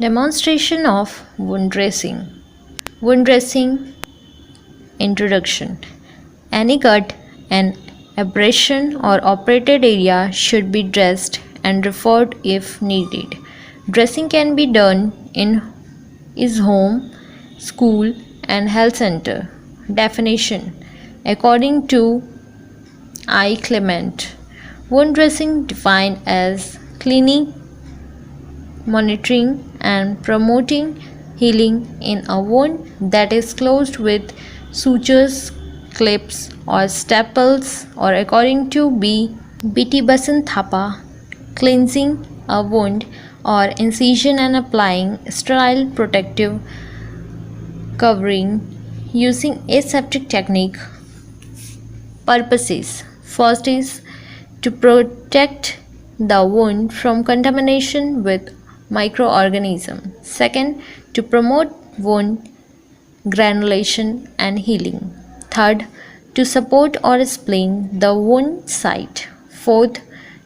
Demonstration of wound dressing. Wound dressing introduction. Any cut and abrasion or operated area should be dressed and referred if needed. Dressing can be done in his home, school, and health center. Definition. According to I. Clement, wound dressing defined as cleaning, monitoring, and promoting healing in a wound that is closed with sutures, clips, or staples, or according to B.T. Basan Thapa, cleansing a wound or incision and applying sterile protective covering using aseptic technique. Purposes. First is to protect the wound from contamination with microorganisms. Second, to promote wound granulation and healing. Third, to support or explain the wound site. Fourth,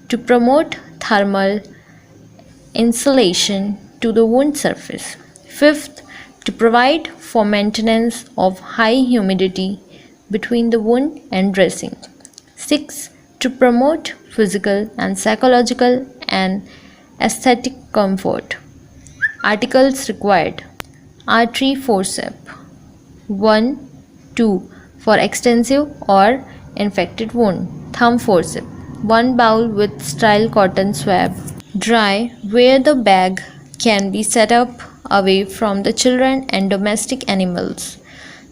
to promote thermal insulation to the wound surface. Fifth, to provide for maintenance of high humidity between the wound and dressing. 6. To promote physical and psychological and aesthetic comfort. Articles required. Artery forceps 1, 2 for extensive or infected wound. Thumb forceps 1 bowl with sterile cotton swab. Dry where the bag can be set up away from the children and domestic animals.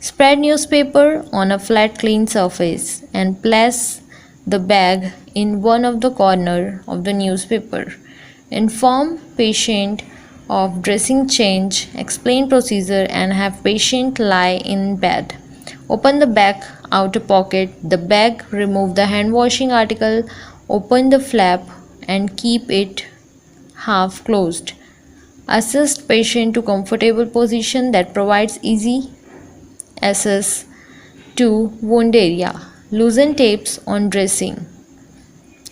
Spread newspaper on a flat clean surface and place the bag in one of the corner of the newspaper. Inform patient of dressing change, explain procedure and have patient lie in bed. Open the bag outer pocket, the bag, remove the hand washing article, open the flap and keep it half closed. Assist patient to comfortable position that provides easy access to wound area. Loosen tapes on dressing.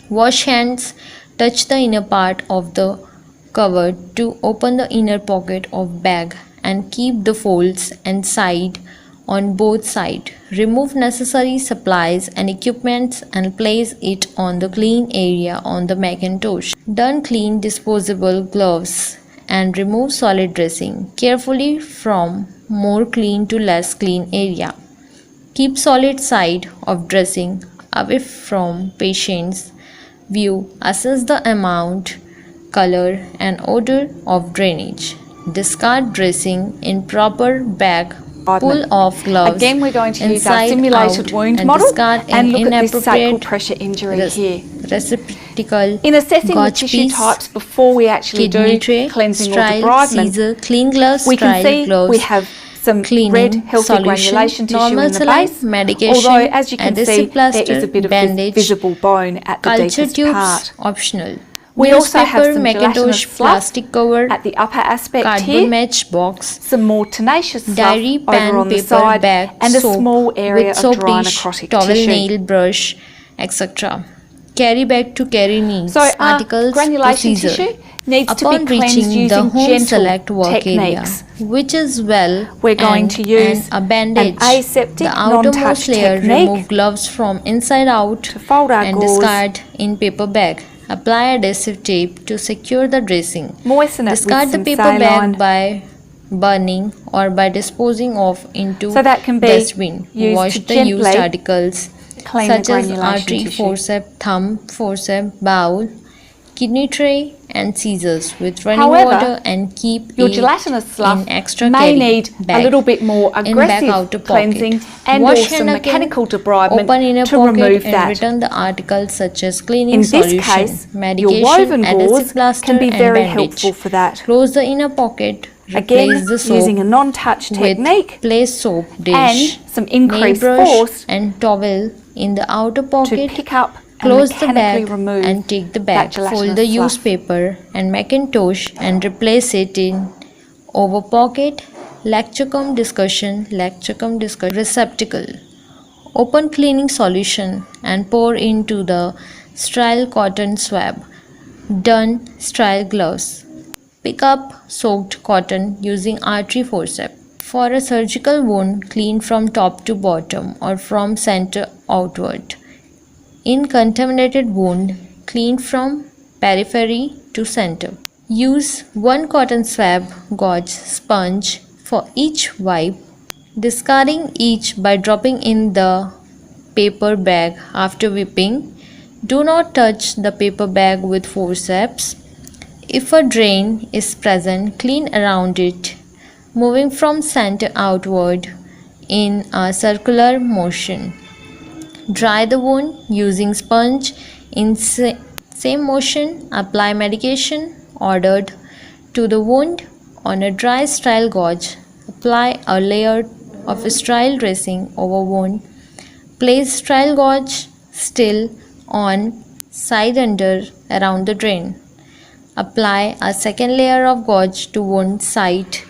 Wash hands. Touch the inner part of the cover to open the inner pocket of bag and keep the folds and side on both sides. Remove necessary supplies and equipments and place it on the clean area on the Macintosh. Done clean disposable gloves and remove solid dressing carefully from more clean to less clean area. Keep solid side of dressing away from patient's view. Assess the amount, color and odor of drainage. Discard dressing in proper bag. Pull off gloves. Again, we're going to use our inside simulated out wound and model discard and look at this sacral inappropriate pressure injury here. receptacle, In assessing the gauge tissue piece, types before we actually kidney do tray, cleansing or sterile, debridement, scissor, clean gloves, we can sterile see gloves, we have some cleaning, red healthy solution, granulation tissue normal in the saline, base, medication, although as you can adhesive see plaster, there is a bit of bandage, visible bone at the culture deepest tubes part. optional. We also have Newspaper, some Macintosh gelatinous fluff plastic cover, at the upper aspect cardboard here, match box, some more tenacious fluff diary, pen, over on the paper, side, bag, and a soap small area with of soap dry dish, necrotic towel, tissue. nail, brush, etc. Carry bag to carry needs. So Articles, granulation procedure. tissue needs Upon to be cleansed reaching the using home gentle select work techniques. area, which is well We're going and to use a bandage. an aseptic The outermost non-touch layer, technique remove gloves from inside out to fold our and gauze, discard in paper bag. Apply adhesive tape to secure the dressing. moisten it Discard with the some paper saline, bag by burning or by disposing of into so that can be dustbin. used Wash to the used gently articles clean such the as granulation artery tissue. forceps, thumb forceps, bowl, kidney tray and scissors with running However, water and keep your it gelatinous fluff in extra may carry need bag. a little bit more In back aggressive outer cleansing pocket. and Wash or some hand again, mechanical debridement open inner to pocket remove and that. return the articles such as cleaning In this solution, case, your medication, woven adhesive gauze plaster can be and very bandage. helpful for that. Close the inner pocket. Again, Replace the soap using a non-touch with technique place soap dish, and some increased nail brush force and towel in the outer to pocket. pick up and Close the mechanically bag remove and take the that bag. gelatinous Fold the fluff. used paper and Macintosh and replace it in over pocket, lecture cum discussion receptacle. Open cleaning solution and pour into the sterile cotton swab. Done sterile gloves. Pick up soaked cotton using artery forceps. For a surgical wound, clean from top to bottom or from center outward. In contaminated wound, clean from periphery to center. Use one cotton swab gauze sponge for each wipe, discarding each by dropping in the paper bag after wiping. Do not touch the paper bag with forceps. If a drain is present, clean around it, moving from center outward in a circular motion. Dry the wound using sponge in same motion. Apply medication ordered to the wound on a dry sterile gauze. Apply a layer of sterile dressing over wound. Place sterile gauze still on side under around the drain. Apply a second layer of gauze to wound site